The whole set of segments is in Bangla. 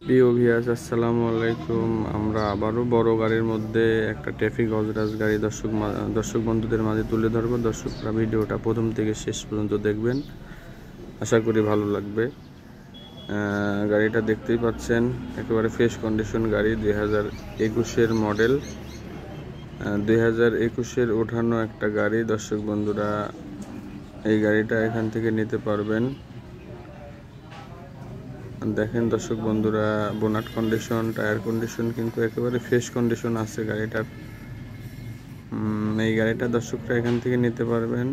প্রিয় ভিউয়ার্স, আসসালামু আলাইকুম। আমরা আবারও বড় গাড়ির মধ্যে একটা ট্রাফিক অজরাজ গাড়ি দর্শক বন্ধুদের মাঝে তুলে ধরবো। দর্শকরা ভিডিওটা প্রথম থেকে শেষ পর্যন্ত দেখবেন, আশা করি ভালো লাগবে। গাড়িটা দেখতেই পাচ্ছেন, একেবারে ফ্রেশ কন্ডিশন গাড়ি, 2021-এর মডেল, 2021-এর ওঠানো একটা গাড়ি। দর্শক বন্ধুরা, এই গাড়িটা এখান থেকে নিতে পারবেন। দেখেন দর্শক বন্ধুরা, বোনাট কন্ডিশন, টায়ার কন্ডিশন কিন্তু একেবারে ফ্রেশ কন্ডিশন আছে গাড়িটার। এই গাড়িটা দর্শকরা এখান থেকে নিতে পারবেন।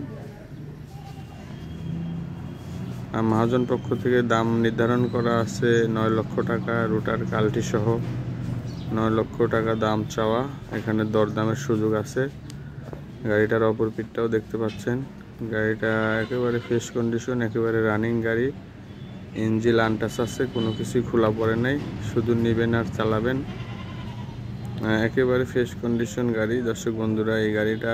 মহাজন পক্ষ থেকে দাম নির্ধারণ করা আছে 9 লক্ষ টাকা, রুটার কালটি সহ 9 লক্ষ টাকা দাম চাওয়া। এখানে দরদামের সুযোগ আছে। গাড়িটার অপর পিঠটাও দেখতে পাচ্ছেন। গাড়িটা একেবারে ফ্রেশ কন্ডিশন, একেবারে রানিং গাড়ি। ইঞ্জিন আনটাচ আছে, কোনো কিছুই খোলা পড়ে নাই, শুধু নেবেন আর চালাবেন। একেবারে ফ্রেশ কন্ডিশন গাড়ি। দর্শক বন্ধুরা, এই গাড়িটা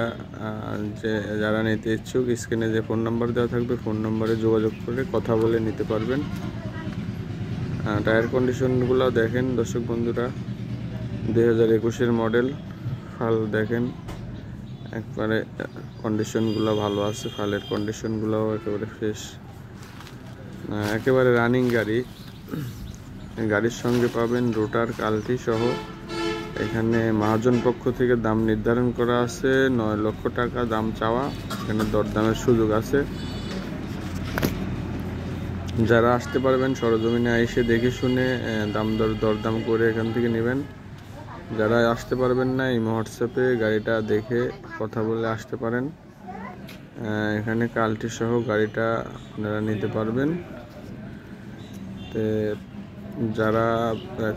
যারা নিতে ইচ্ছুক, স্ক্রিনে যে ফোন নাম্বার দেওয়া থাকবে, ফোন নাম্বারে যোগাযোগ করে কথা বলে নিতে পারবেন। টায়ার কন্ডিশনগুলো দেখেন দর্শক বন্ধুরা, 2021-এর মডেল। ফাল দেখেন, একবারে কন্ডিশনগুলো ভালো আছে, ফালের কন্ডিশনগুলোও একেবারে ফ্রেশ, একেবারে রানিং গাড়ি। গাড়ির সঙ্গে পাবেন রোটার কালটি সহ। এখানে মহাজন পক্ষ থেকে দাম নির্ধারণ করা আছে 9 লক্ষ টাকা দাম চাওয়া। এখানে দরদামের সুযোগ আছে। যারা আসতে পারবেন সরজমিনে এসে দেখে শুনে দরদাম করে এখান থেকে নেবেন। যারা আসতে পারবেন না, এই হোয়াটসঅ্যাপে গাড়িটা দেখে কথা বলে আসতে পারেন। এখানে কালটি সহ গাড়িটা আপনারা নিতে পারবেন। যারা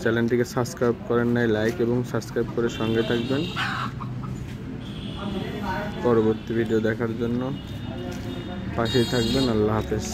চ্যানেলটিকে সাবস্ক্রাইব করেন নাই, লাইক এবং সাবস্ক্রাইব করে সঙ্গে থাকবেন পরবর্তী ভিডিও দেখার জন্য। পাশেই থাকবেন। আল্লাহ হাফেজ।